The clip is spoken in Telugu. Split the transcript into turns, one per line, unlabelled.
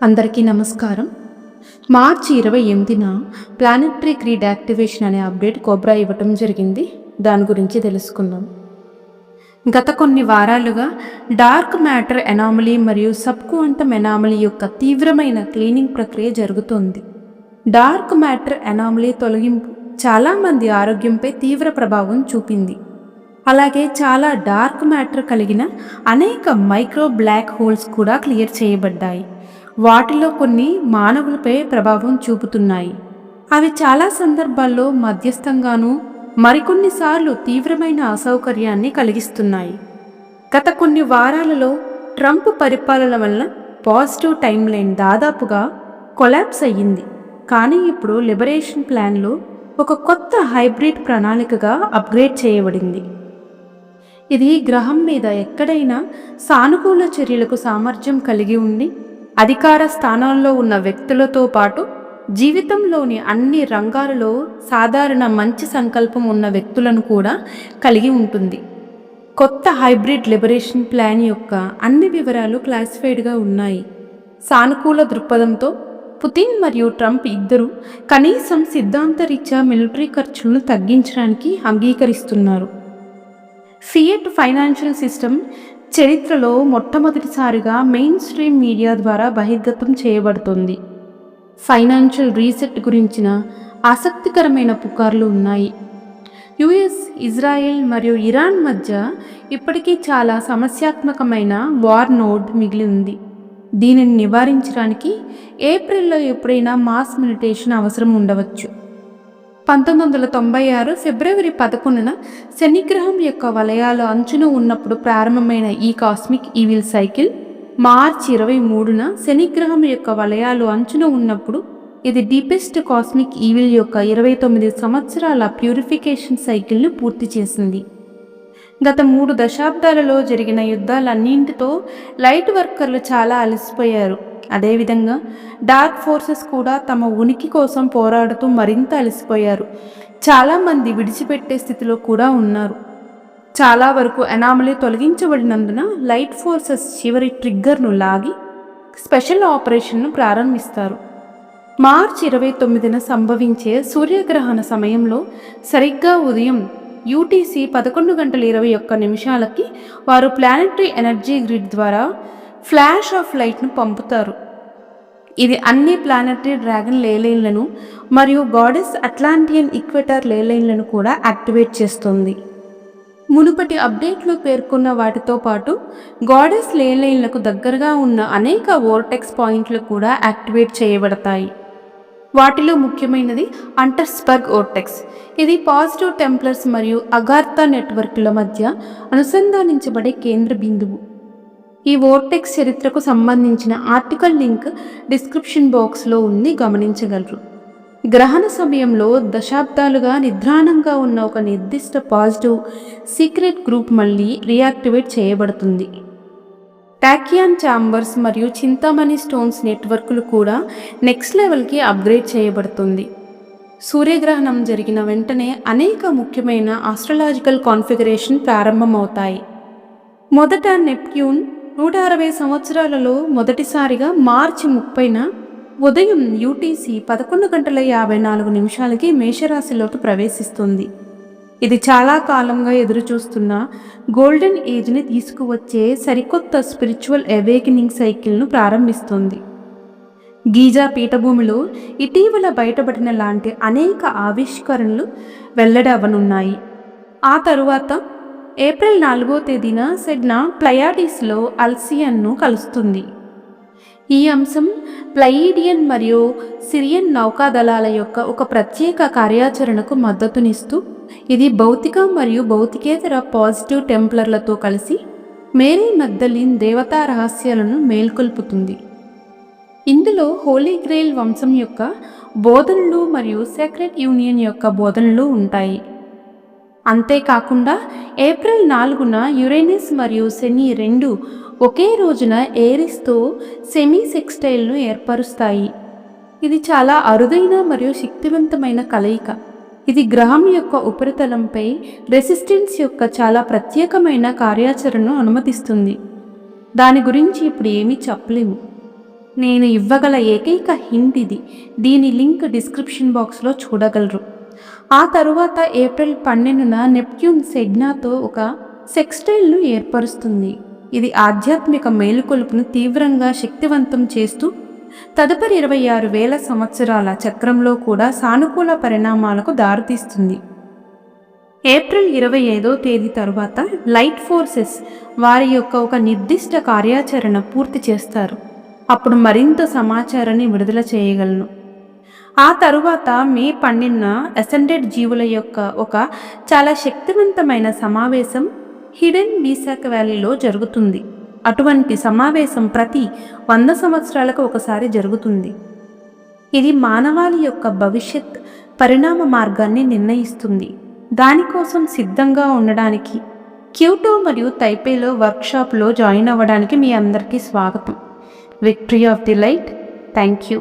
అందరికీ నమస్కారం. మార్చి 28న ప్లానెటరీ గ్రిడ్ యాక్టివేషన్ అనే అప్డేట్ కోబ్రా ఇవ్వటం జరిగింది. దాని గురించి తెలుసుకుందాం. గత కొన్ని వారాలుగా డార్క్ మ్యాటర్ ఎనామలీ మరియు సబ్ క్వాంటమ్ ఎనామలీ యొక్క తీవ్రమైన క్లీనింగ్ ప్రక్రియ జరుగుతోంది. డార్క్ మ్యాటర్ ఎనామలీ తొలగింపు చాలామంది ఆరోగ్యంపై తీవ్ర ప్రభావం చూపింది. అలాగే చాలా డార్క్ మ్యాటర్ కలిగిన అనేక మైక్రో బ్లాక్ హోల్స్ కూడా క్లియర్ చేయబడ్డాయి. వాటిలో కొన్ని మానవులపై ప్రభావం చూపుతున్నాయి. అవి చాలా సందర్భాల్లో మధ్యస్థంగానూ మరికొన్నిసార్లు తీవ్రమైన అసౌకర్యాన్ని కలిగిస్తున్నాయి. గత కొన్ని వారాలలో ట్రంప్ పరిపాలన వల్ల పాజిటివ్ టైమ్ లైన్ దాదాపుగా కొలాప్స్ అయ్యింది. కానీ ఇప్పుడు లిబరేషన్ ప్లాన్లో ఒక కొత్త హైబ్రిడ్ ప్రణాళికగా అప్గ్రేడ్ చేయబడింది. ఇది గ్రహం మీద ఎక్కడైనా సానుకూల చర్యలకు సామర్థ్యం కలిగి ఉండి అధికార స్థానాల్లో ఉన్న వ్యక్తులతో పాటు జీవితంలోని అన్ని రంగాలలో సాధారణ మంచి సంకల్పం ఉన్న వ్యక్తులను కూడా కలిగి ఉంటుంది. కొత్త హైబ్రిడ్ లిబరేషన్ ప్లాన్ యొక్క అన్ని వివరాలు క్లాసిఫైడ్గా ఉన్నాయి. సానుకూల దృక్పథంతో పుతిన్ మరియు ట్రంప్ ఇద్దరు కనీసం సిద్ధాంతరీత్యా మిలిటరీ ఖర్చులను తగ్గించడానికి అంగీకరిస్తున్నారు. ఫియట్ ఫైనాన్షియల్ సిస్టమ్ చరిత్రలో మొట్టమొదటిసారిగా మెయిన్ స్ట్రీమ్ మీడియా ద్వారా బహిర్గతం చేయబడుతుంది. ఫైనాన్షియల్ రీసెట్ గురించిన ఆసక్తికరమైన పుకార్లు ఉన్నాయి. యుఎస్, ఇజ్రాయెల్ మరియు ఇరాన్ మధ్య ఇప్పటికీ చాలా సమస్యాత్మకమైన వార్ నోడ్ మిగిలి ఉంది. దీనిని నివారించడానికి ఏప్రిల్లో ఎప్పుడైనా మాస్ మెడిటేషన్ అవసరం ఉండవచ్చు. 1996 ఫిబ్రవరి 11న శనిగ్రహం యొక్క వలయాల అంచున ఉన్నప్పుడు ప్రారంభమైన ఈ కాస్మిక్ ఈవిల్ సైకిల్ మార్చి 23న శనిగ్రహం యొక్క వలయాలు అంచున ఉన్నప్పుడు ఇది డీపెస్ట్ కాస్మిక్ ఈవిల్ యొక్క 29 సంవత్సరాల ప్యూరిఫికేషన్ సైకిల్ను పూర్తి చేసింది. గత 3 దశాబ్దాలలో జరిగిన యుద్ధాలన్నింటితో లైట్ వర్కర్లు చాలా అలసిపోయారు. అదేవిధంగా డార్క్ ఫోర్సెస్ కూడా తమ ఉనికి కోసం పోరాడుతూ మరింత అలసిపోయారు. చాలామంది విడిచిపెట్టే స్థితిలో కూడా ఉన్నారు. చాలా వరకు ఎనామలీ తొలగించబడినందున లైట్ ఫోర్సెస్ చివరి ట్రిగ్గర్ను లాగి స్పెషల్ ఆపరేషన్ను ప్రారంభిస్తారు. మార్చి 29న సంభవించే సూర్యగ్రహణ సమయంలో సరిగ్గా ఉదయం యూటీసీ 11:21 వారు ప్లానెటరీ ఎనర్జీ గ్రిడ్ ద్వారా ఫ్లాష్ ఆఫ్ లైట్ను పంపుతారు. ఇది అన్ని ప్లానెటరీ డ్రాగన్ లేలైన్లను మరియు గాడెస్ అట్లాంటియన్ ఈక్వెటర్ లేలైన్లను కూడా యాక్టివేట్ చేస్తుంది. మునుపటి అప్డేట్లో పేర్కొన్న వాటితో పాటు గాడెస్ లేలైన్లకు దగ్గరగా ఉన్న అనేక వోర్టెక్స్ పాయింట్లు కూడా యాక్టివేట్ చేయబడతాయి. వాటిలో ముఖ్యమైనది అంటర్స్బర్గ్ వోర్టెక్స్. ఇది పాజిటివ్ టెంప్లర్స్ మరియు అగార్థా నెట్వర్క్ల మధ్య అనుసంధానించబడే కేంద్ర బిందువు. ఈ వోర్టెక్స్ చరిత్రకు సంబంధించిన ఆర్టికల్ లింక్ డిస్క్రిప్షన్ బాక్స్లో ఉంది, గమనించగలరు. గ్రహణ సమయంలో దశాబ్దాలుగా నిద్రాణంగా ఉన్న ఒక నిర్దిష్ట పాజిటివ్ సీక్రెట్ గ్రూప్ మళ్ళీ రీయాక్టివేట్ చేయబడుతుంది. టాకియాన్ ఛాంబర్స్ మరియు చింతామణి స్టోన్స్ నెట్వర్క్లు కూడా నెక్స్ట్ లెవెల్కి అప్గ్రేడ్ చేయబడుతుంది. సూర్యగ్రహణం జరిగిన వెంటనే అనేక ముఖ్యమైన ఆస్ట్రలాజికల్ కాన్ఫిగరేషన్ ప్రారంభమవుతాయి. మొదట నెప్ట్యూన్ 160 సంవత్సరాలలో మొదటిసారిగా మార్చి 30న ఉదయం యూటీసీ 11:54 మేషరాశిలోకి ప్రవేశిస్తుంది. ఇది చాలా కాలంగా ఎదురుచూస్తున్న గోల్డెన్ ఏజ్ని తీసుకువచ్చే సరికొత్త స్పిరిచువల్ అవేకెనింగ్ సైకిల్ను ప్రారంభిస్తుంది. గీజా పీఠభూమిలో ఇటీవల బయటపడిన లాంటి అనేక ఆవిష్కరణలు వెల్లడవనున్నాయి. ఆ తరువాత ఏప్రిల్ 4వ తేదీన సెడ్నా ప్లయాడిస్లో అల్సియన్ను కలుస్తుంది. ఈ అంశం ప్లయిడియన్ మరియు సిరియన్ నౌకాదళాల యొక్క ఒక ప్రత్యేక కార్యాచరణకు మద్దతునిస్తూ ఇది భౌతిక మరియు భౌతికేతర పాజిటివ్ టెంప్లర్లతో కలిసి మేరీ మగ్దలిన్ దేవతా రహస్యాలను మేల్కొల్పుతుంది. ఇందులో హోలీ గ్రెయిల్ వంశం యొక్క బోధనలు మరియు సేక్రెడ్ యూనియన్ యొక్క బోధనలు ఉంటాయి. అంతేకాకుండా ఏప్రిల్ 4న యురేనస్ మరియు శని రెండు ఒకే రోజున ఏరిస్తో సెమీ సెక్స్టైల్ను ఏర్పరుస్తాయి. ఇది చాలా అరుదైన మరియు శక్తివంతమైన కలయిక. ఇది గ్రహం యొక్క ఉపరితలంపై రెసిస్టెన్స్ యొక్క చాలా ప్రత్యేకమైన కార్యాచరణను అనుమతిస్తుంది. దాని గురించి ఇప్పుడు ఏమీ చెప్పలేము. నేను ఇవ్వగల ఏకైక హింట్ ఇది. దీని లింక్ డిస్క్రిప్షన్ బాక్స్లో చూడగలరు. ఆ తరువాత ఏప్రిల్ 12న నెప్ట్యూన్ సెగ్నాతో ఒక సెక్స్టైల్ను ఏర్పరుస్తుంది. ఇది ఆధ్యాత్మిక మేలుకొలుపును తీవ్రంగా శక్తివంతం చేస్తూ తదుపరి 26,000 సంవత్సరాల చక్రంలో కూడా సానుకూల పరిణామాలకు దారితీస్తుంది. ఏప్రిల్ 25వ తేదీ తరువాత లైట్ ఫోర్సెస్ వారి యొక్క ఒక నిర్దిష్ట కార్యాచరణ పూర్తి చేస్తారు. అప్పుడు మరింత సమాచారాన్ని విడుదల చేయగలను. ఆ తరువాత మే 12న అసెండెడ్ జీవుల యొక్క ఒక చాలా శక్తివంతమైన సమావేశం హిడెన్ విశాఖ వ్యాలీలో జరుగుతుంది. అటువంటి సమావేశం ప్రతి 100 సంవత్సరాలకు ఒకసారి జరుగుతుంది. ఇది మానవాళి యొక్క భవిష్యత్ పరిణామ మార్గాన్ని నిర్ణయిస్తుంది. దానికోసం సిద్ధంగా ఉండడానికి క్యోటో మరియు తైపేలో వర్క్షాప్లో జాయిన్ అవ్వడానికి మీ అందరికీ స్వాగతం. Victory of the light. Thank you.